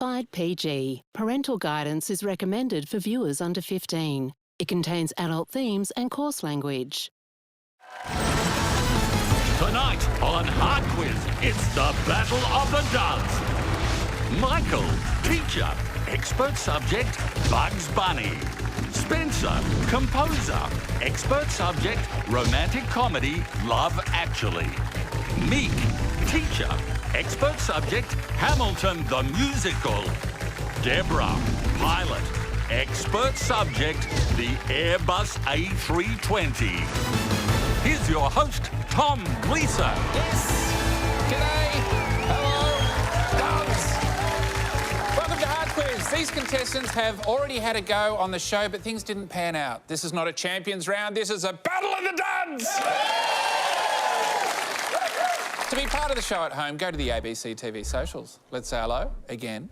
Classified PG. Parental guidance is recommended for viewers under 15. It contains adult themes and coarse language. Tonight on Hard Quiz, it's the Battle of the Duds. Michael, teacher, expert subject, Bugs Bunny. Spencer, composer, expert subject, romantic comedy, Love Actually. Meek, teacher, expert subject, Hamilton the musical. Deborah, pilot, expert subject, the Airbus A320. Here's your host, Tom Gleeson. Yes. G'day. Hello. Duds. Welcome to Hard Quiz. These contestants have already had a go on the show, but things didn't pan out. This is not a champions round. This is a battle of the duds. To be part of the show at home, go to the ABC TV socials. Let's say hello again.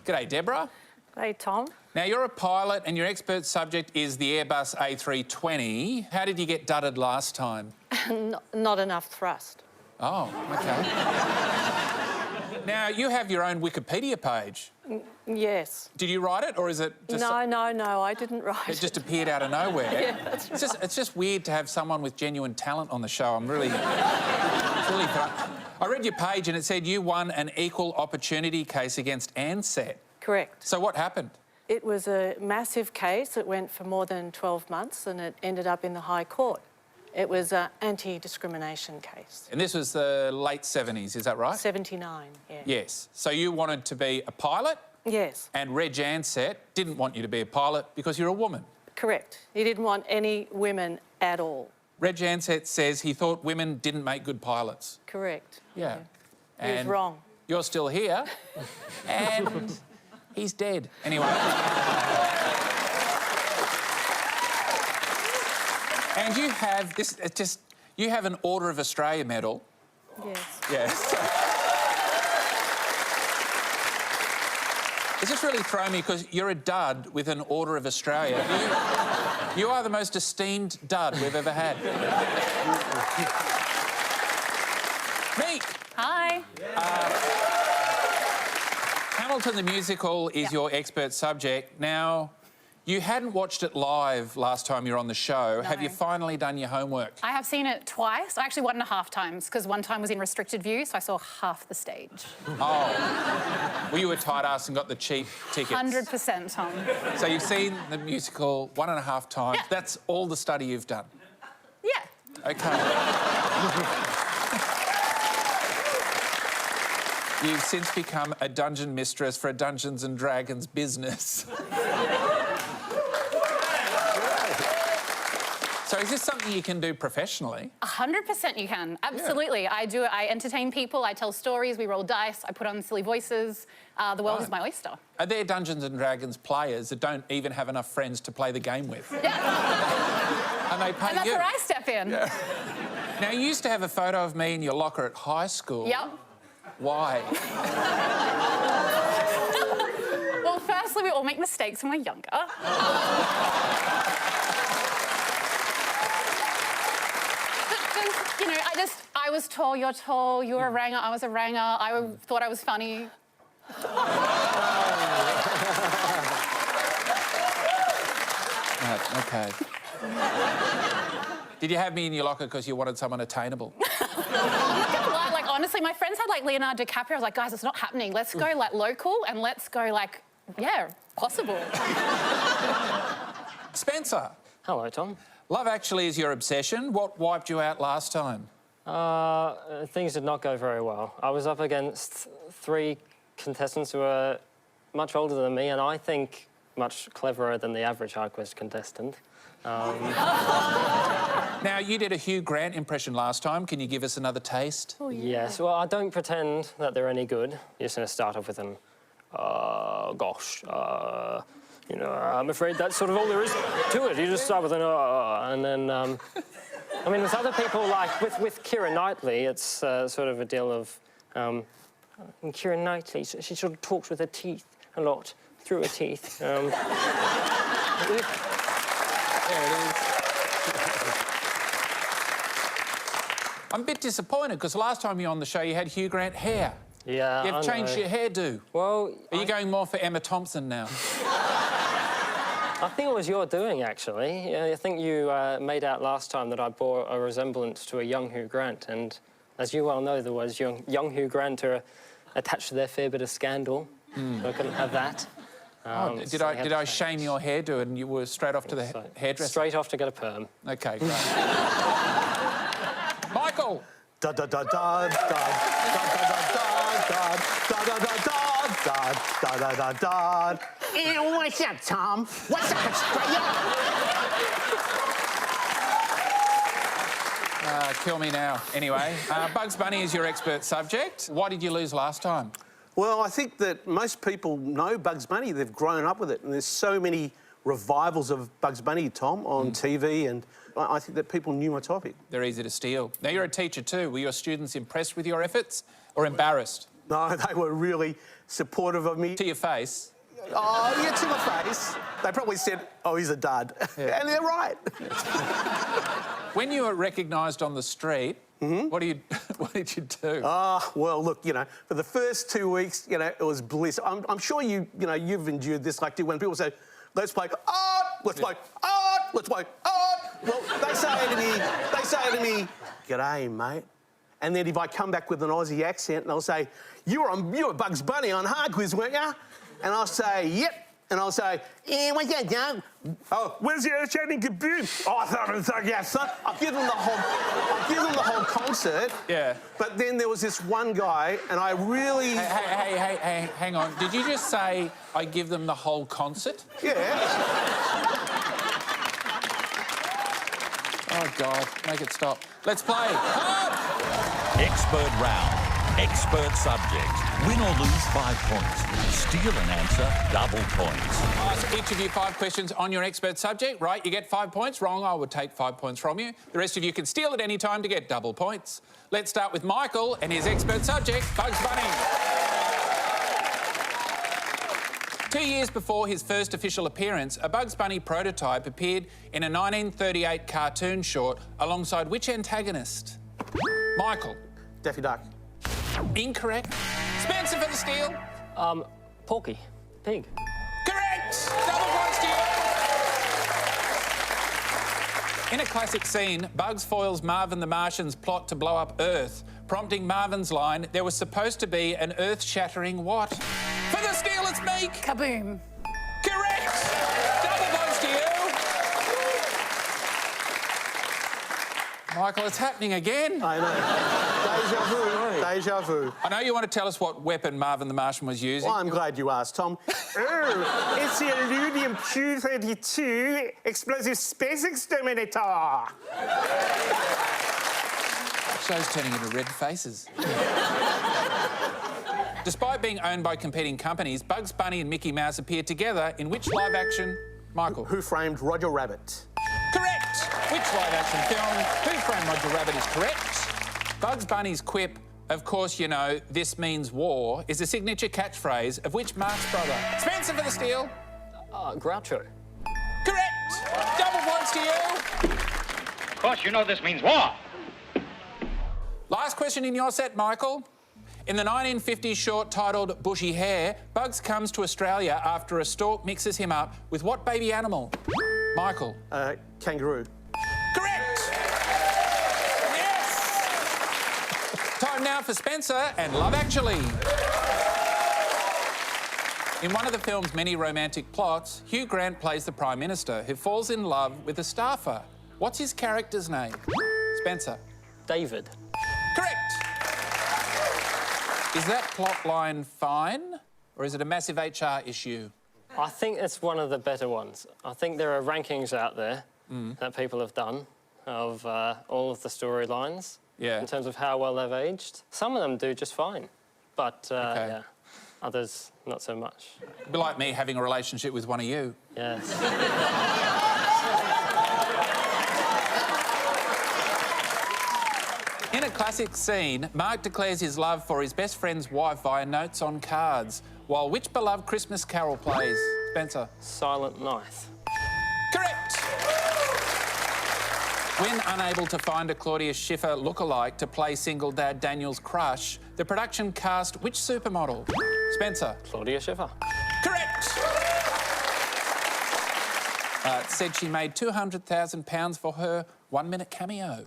G'day, Deborah. Hey, Tom. Now, you're a pilot and your expert subject is the Airbus A320. How did you get dudded last time? Not enough thrust. Oh, OK. Now, you have your own Wikipedia page. Yes. Did you write it, or is it just... No, I didn't write it. It just appeared out of nowhere. Yeah, that's right. It's just weird to have someone with genuine talent on the show. I'm really... I read your page and it said you won an equal opportunity case against Ansett. Correct. So what happened? It was a massive case. It went for more than 12 months and it ended up in the High Court. It was an anti-discrimination case. And this was the late 70s, is that right? 79, yeah. Yes. So you wanted to be a pilot? Yes. And Reg Ansett didn't want you to be a pilot because you're a woman? Correct. He didn't want any women at all. Reg Ansett says he thought women didn't make good pilots. Correct. Yeah. He was wrong. You're still here, and he's dead. Anyway. And you have this. You have an Order of Australia medal. Yes. Yes. It's just really thrown me because you're a dud with an Order of Australia. You are the most esteemed dud we've ever had. Meek. Hi. Hamilton the musical is your expert subject. Now, you hadn't watched it live last time you were on the show. No. Have you finally done your homework? I have seen it twice, actually 1.5 times, because one time was in restricted view, so I saw half the stage. Oh. Well, you were tight ass and got the cheap tickets. 100%, Tom. So you've seen the musical 1.5 times. Yeah. That's all the study you've done? Yeah. OK. You've since become a dungeon mistress for a Dungeons and Dragons business. So is this something you can do professionally? 100% you can, absolutely. Yeah. I do it. I entertain people, I tell stories, we roll dice, I put on silly voices. The world is my oyster. Are there Dungeons and Dragons players that don't even have enough friends to play the game with? Yeah. And they pay you? And that's where I step in. Yeah. Now, you used to have a photo of me in your locker at high school. Yep. Why? Well, firstly, we all make mistakes when we're younger. You know, I was tall, you're tall, you were a ranger, I was a ranger, I thought I was funny. Right, OK. Did you have me in your locker because you wanted someone attainable? Like, honestly, my friends had, like, Leonardo DiCaprio. I was like, guys, it's not happening. Let's go, like, local and let's go, like, yeah, possible. Spencer. Hello, Tom. Love Actually is your obsession. What wiped you out last time? Things did not go very well. I was up against 3 contestants who were much older than me and I think much cleverer than the average Hard Quiz contestant. Now, you did a Hugh Grant impression last time. Can you give us another taste? Oh, yeah. Yes, well, I don't pretend that they're any good. You're just going to start off with an, gosh, you know, I'm afraid that's sort of all there is to it. You just start with an, and then, I mean, with other people, like, with Keira Knightley, it's sort of a deal of, Keira Knightley, she sort of talks with her teeth a lot, through her teeth. There it is. I'm a bit disappointed because last time you were on the show you had Hugh Grant hair. Yeah, You've changed your hairdo. Well, Are you going more for Emma Thompson now? I think it was your doing, actually. I think you made out last time that I bore a resemblance to a young Hugh Grant, and as you well know, there was young Hugh Grant attached to their fair bit of scandal. So I couldn't have that. Did I shame your hairdo and you were straight off to the hairdresser? Straight off to get a perm. OK, great. Michael! Da da da da da da da da da da da da da da da. Hey, what's up, Tom? What's up, Australia? Kill me now. Anyway, Bugs Bunny is your expert subject. Why did you lose last time? Well, I think that most people know Bugs Bunny. They've grown up with it, and there's so many revivals of Bugs Bunny, Tom, on TV, and I think that people knew my topic. They're easy to steal. Now, you're a teacher too. Were your students impressed with your efforts or embarrassed? No, they were really supportive of me. To your face? Oh, yeah, to my face. They probably said, oh, he's a dud. Yeah. And they're right. When you were recognised on the street, what did you do? Well, look, you know, for the first 2 weeks, you know, it was bliss. I'm sure you've endured this, like when people say, let's play art, let's play art, let's play art. Well, they say to me, g'day, mate. And then if I come back with an Aussie accent, they'll say, you were Bugs Bunny on Hard Quiz, weren't you? And I'll say, yep. And I'll say, what's that, Doug? Oh, where's your earth-shattering kaboom? Oh, I thought it was like, yeah, son. I'll give them the whole concert. Yeah. But then there was this one guy, and I really... Hey, hang on. Did you just say I give them the whole concert? Yeah. Oh, God. Make it stop. Let's play. Expert round. Expert subject. Win or lose 5 points. Steal an answer, double points. Ask each of you 5 questions on your expert subject. Right, you get 5 points. Wrong, I would take 5 points from you. The rest of you can steal at any time to get double points. Let's start with Michael and his expert subject, Bugs Bunny. 2 years before his first official appearance, a Bugs Bunny prototype appeared in a 1938 cartoon short alongside which antagonist? Michael. Daffy Duck. Incorrect. Spencer for the steal. Porky. Pig. Correct! Double points to you. In a classic scene, Bugs foils Marvin the Martian's plot to blow up Earth, prompting Marvin's line, there was supposed to be an earth-shattering what? For the steal, it's me! Kaboom. Correct! Double points to you. Michael, it's happening again. I know. Deja vu. Deja vu. I know you want to tell us what weapon Marvin the Martian was using. Well, I'm glad you asked, Tom. It's the Illudium Q-32 explosive space exterminator. Show's turning into red faces. Despite being owned by competing companies, Bugs Bunny and Mickey Mouse appeared together in which live-action... Michael? Who Framed Roger Rabbit? Correct! Which live-action film? Who Framed Roger Rabbit is correct. Bugs Bunny's quip, of course you know, this means war, is a signature catchphrase of which Marx brother? Spencer for the steal. Groucho. Correct! Double points to you. Of course you know this means war. Last question in your set, Michael. In the 1950s short titled Bushy Hair, Bugs comes to Australia after a stork mixes him up with what baby animal? Michael. Kangaroo. Correct! Yes! Time now for Spencer and Love Actually. In one of the film's many romantic plots, Hugh Grant plays the Prime Minister who falls in love with a staffer. What's his character's name? Spencer. David. Correct! Is that plot line fine, or is it a massive HR issue? I think it's one of the better ones. I think there are rankings out there that people have done of all of the storylines in terms of how well they've aged. Some of them do just fine, but yeah, others not so much. It'd be like me having a relationship with one of you. Yes. In a classic scene, Mark declares his love for his best friend's wife via notes on cards, while which beloved Christmas carol plays? Spencer. Silent Night. Correct! When unable to find a Claudia Schiffer lookalike to play single dad Daniel's crush, the production cast which supermodel? Spencer. Claudia Schiffer. Correct. It said she made £200,000 for her 1-minute cameo.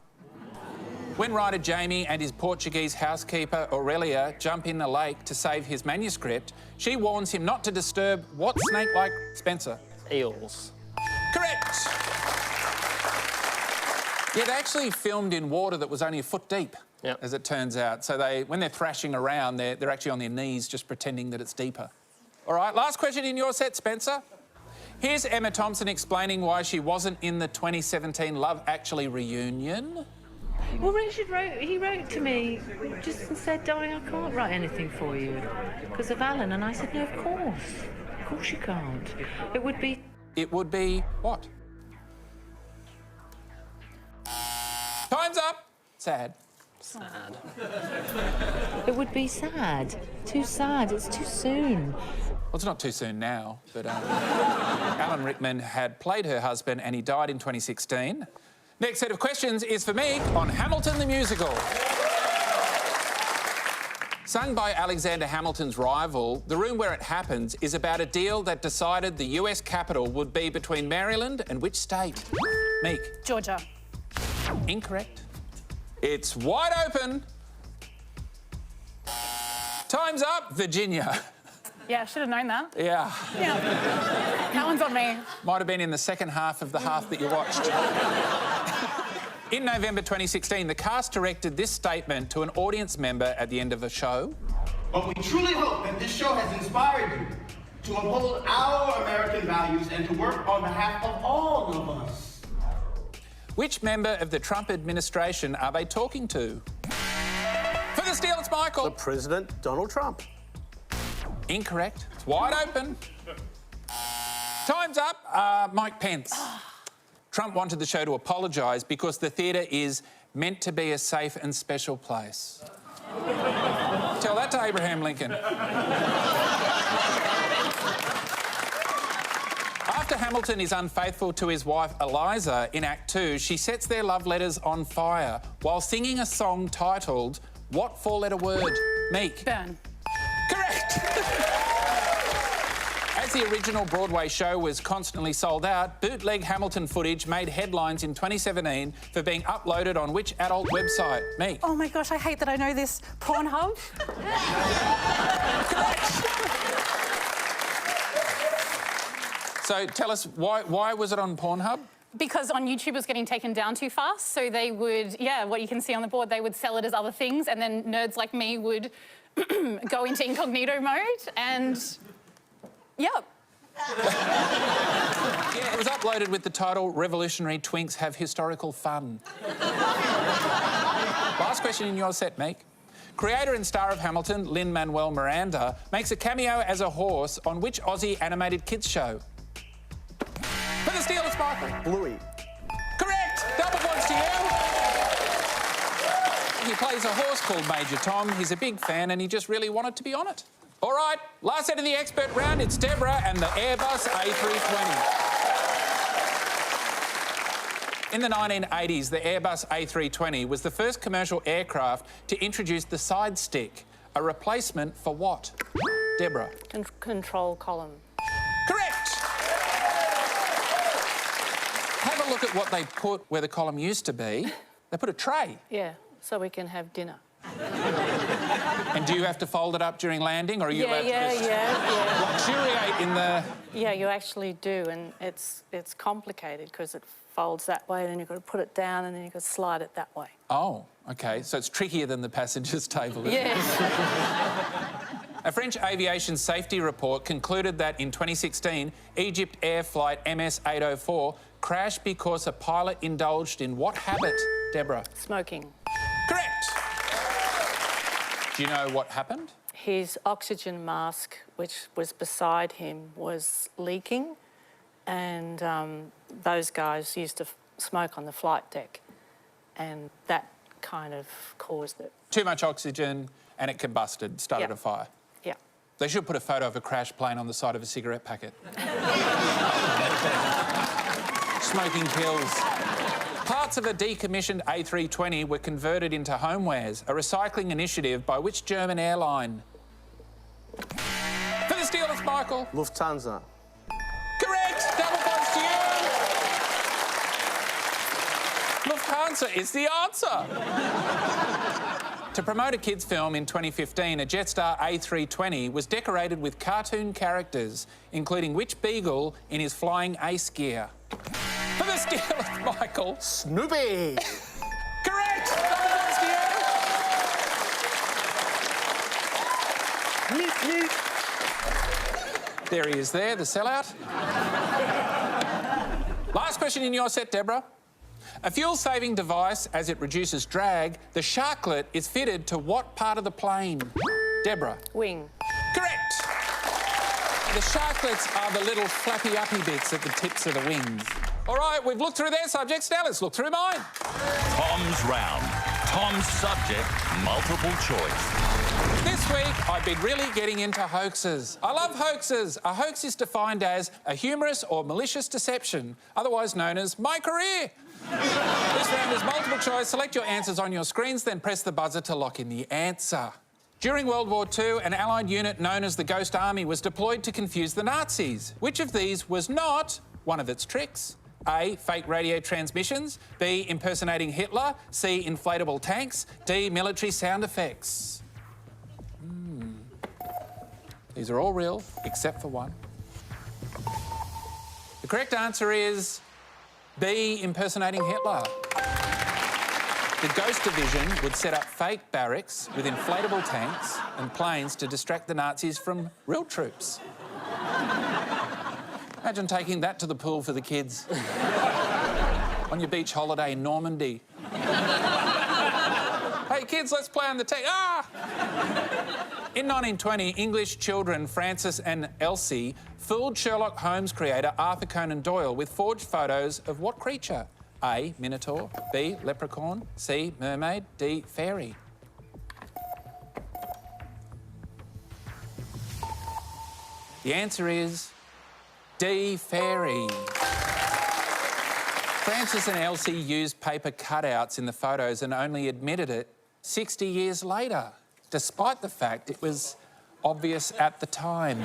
When writer Jamie and his Portuguese housekeeper Aurelia jump in a lake to save his manuscript, she warns him not to disturb what snake-like Spencer? Eels. Correct. Yeah, they actually filmed in water that was only a foot deep, as it turns out. So when they're thrashing around, they're actually on their knees just pretending that it's deeper. All right, last question in your set, Spencer. Here's Emma Thompson explaining why she wasn't in the 2017 Love Actually reunion. Well, Richard wrote to me just and said, darling, I can't write anything for you because of Alan. And I said, no, of course you can't. It would be... It would be what? Time's up. Sad. Sad. It would be sad. Too sad. It's too soon. Well, it's not too soon now, but Alan Rickman had played her husband and he died in 2016. Next set of questions is for me on Hamilton the Musical. Sung by Alexander Hamilton's rival, The Room Where It Happens is about a deal that decided the US capital would be between Maryland and which state? Meek. Georgia. Incorrect. It's wide open. Time's up, Virginia. Yeah, I should have known that. Yeah. Yeah. That one's on me. Might have been in the second half of the half that you watched. In November 2016, the cast directed this statement to an audience member at the end of a show. But we truly hope that this show has inspired you to uphold our American values and to work on behalf of all of us. Which member of the Trump administration are they talking to? For the steal, it's Michael. The President, Donald Trump. Incorrect. It's wide open. Time's up. Mike Pence. Trump wanted the show to apologise because the theatre is meant to be a safe and special place. Tell that to Abraham Lincoln. After Hamilton is unfaithful to his wife Eliza in Act 2, she sets their love letters on fire while singing a song titled what four-letter word? Meek. Burn. Correct. As the original Broadway show was constantly sold out, bootleg Hamilton footage made headlines in 2017 for being uploaded on which adult website? Meek. Oh my gosh, I hate that I know this. Pornhub? So tell us, why was it on Pornhub? Because on YouTube it was getting taken down too fast, so they would, what you can see on the board, they would sell it as other things, and then nerds like me would go into incognito mode, and yep. Yeah, it was uploaded with the title Revolutionary Twinks Have Historical Fun. Last question in your set, Meek. Creator and star of Hamilton, Lin-Manuel Miranda, makes a cameo as a horse on which Aussie animated kids show? For the steal, it's Michael. Bluey. Correct! Double points to you. He plays a horse called Major Tom. He's a big fan and he just really wanted to be on it. All right, last set of the expert round, it's Deborah and the Airbus A320. In the 1980s, the Airbus A320 was the first commercial aircraft to introduce the side stick, a replacement for what? Deborah. Control column. Correct! Have a look at what they put where the column used to be. They put a tray. Yeah, so we can have dinner. And do you have to fold it up during landing, or are you allowed to just luxuriate in the... Yeah, you actually do, and it's complicated because it folds that way, and then you've got to put it down, and then you've got to slide it that way. Oh, OK. So it's trickier than the passenger's table, isn't it? Yes. A French aviation safety report concluded that in 2016, Egypt Air Flight MS-804 crashed because a pilot indulged in what habit, Deborah? Smoking. Correct. Do you know what happened? His oxygen mask, which was beside him, was leaking, and those guys used to smoke on the flight deck, and that kind of caused it. Too much oxygen and it combusted, started a fire. Yeah. They should put a photo of a crashed plane on the side of a cigarette packet. Smoking kills. Parts of a decommissioned A320 were converted into homewares, a recycling initiative by which German airline? For the Steelers, Michael. Lufthansa. Correct! Double points to you! Lufthansa is the answer. To promote a kids' film in 2015, a Jetstar A320 was decorated with cartoon characters, including which beagle in his flying ace gear? For the Steelers, Michael. Snoopy. Correct! Double points to you. There he is there, the sellout. Last question in your set, Deborah. A fuel-saving device, as it reduces drag, the sharklet is fitted to what part of the plane? Deborah. Wing. Correct. The sharklets are the little flappy-uppy bits at the tips of the wings. All right, we've looked through their subjects, now let's look through mine. Tom's round. Tom's subject, multiple choice. This week, I've been really getting into hoaxes. I love hoaxes. A hoax is defined as a humorous or malicious deception, otherwise known as my career. This round is multiple choice. Select your answers on your screens, then press the buzzer to lock in the answer. During World War II, an Allied unit known as the Ghost Army was deployed to confuse the Nazis. Which of these was not one of its tricks? A, fake radio transmissions, B, impersonating Hitler, C, inflatable tanks, D, military sound effects. These are all real, except for one. The correct answer is B, impersonating Hitler. The Ghost Division would set up fake barracks with inflatable tanks and planes to distract the Nazis from real troops. Imagine taking that to the pool for the kids. On your beach holiday in Normandy. Hey, kids, let's play on the tank. Ah! In 1920, English children Francis and Elsie fooled Sherlock Holmes creator Arthur Conan Doyle with forged photos of what creature? A, minotaur, B, leprechaun, C, mermaid, D, fairy. The answer is D, fairy. Francis and Elsie used paper cutouts in the photos and only admitted it 60 years later, despite the fact it was obvious at the time.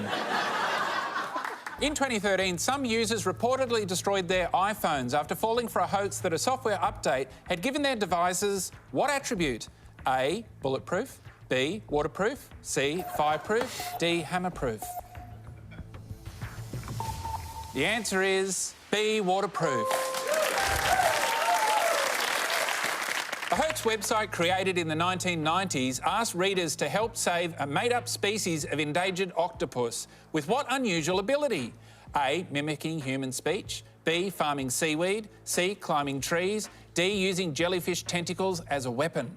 In 2013, some users reportedly destroyed their iPhones after falling for a hoax that a software update had given their devices what attribute? A, bulletproof, B, waterproof, C, fireproof, D, hammerproof. The answer is B, waterproof. A hoax website created in the 1990s asked readers to help save a made-up species of endangered octopus with what unusual ability? A, mimicking human speech, B, farming seaweed, C, climbing trees, D, using jellyfish tentacles as a weapon.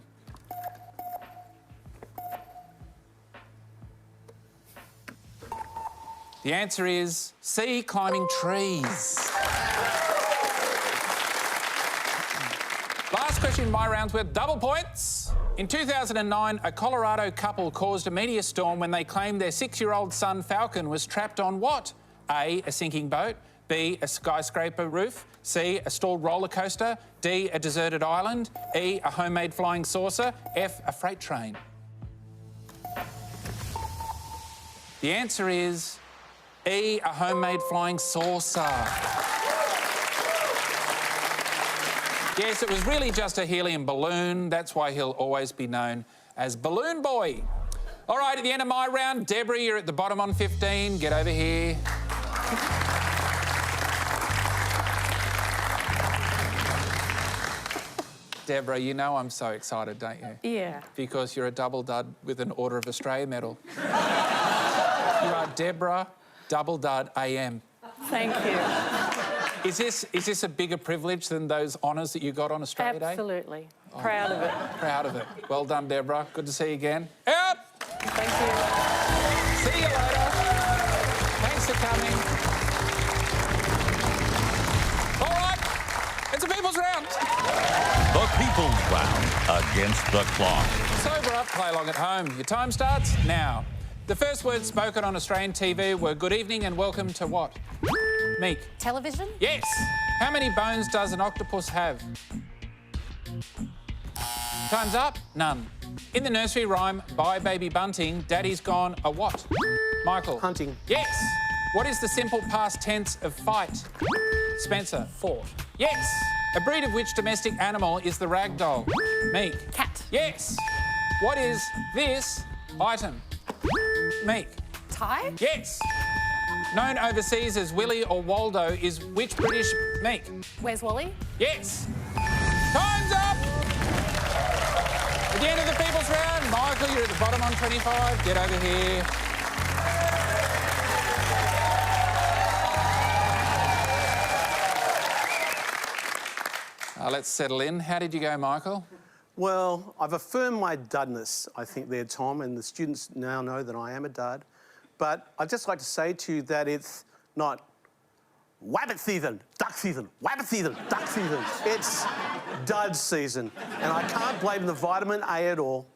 The answer is C, climbing trees. Last question in my round's worth double points. In 2009, a Colorado couple caused a meteor storm when they claimed their 6-year-old son Falcon was trapped on what? A, a sinking boat, B, a skyscraper roof, C, a stalled roller coaster, D, a deserted island, E, a homemade flying saucer, F, a freight train. The answer is E, a homemade flying saucer. Yes, it was really just a helium balloon. That's why he'll always be known as Balloon Boy. All right, at the end of my round, Deborah, you're at the bottom on 15. Get over here. Deborah, you know I'm so excited, don't you? Yeah. Because you're a double dud with an Order of Australia medal. You are Deborah Double Dud AM. Thank you. Is this a bigger privilege than those honours that you got on Australia Day? Absolutely. Proud of it. Proud of it. Well done, Deborah. Good to see you again. Out! Thank you. See you later. Thanks for coming. All right, it's a people's round. The people's round against the clock. Sober up, play along at home. Your time starts now. The first words spoken on Australian TV were good evening and welcome to what? Meek. Television? Yes. How many bones does an octopus have? Time's up. None. In the nursery rhyme, Bye Baby Bunting, Daddy's gone a what? Michael. Hunting. Yes. What is the simple past tense of fight? Spencer. Fought. Yes. A breed of which domestic animal is the ragdoll? Meek. Cat. Yes. What is this item? Meek. Tie? Yes. Known overseas as Willie or Waldo is which British... Meek. Where's Wally? Yes. Time's up! At the end of the people's round, Michael, you're at the bottom on 25. Get over here. Let's settle in. How did you go, Michael? Well, I've affirmed my dudness, I think, there, Tom, and the students now know that I am a dud. But I'd just like to say to you that it's not wabbit season, duck season, wabbit season, duck season. It's dud season. And I can't blame the vitamin A at all.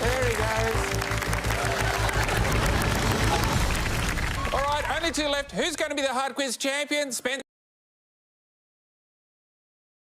There he goes. All right, only two left. Who's going to be the hard quiz champion? Spencer.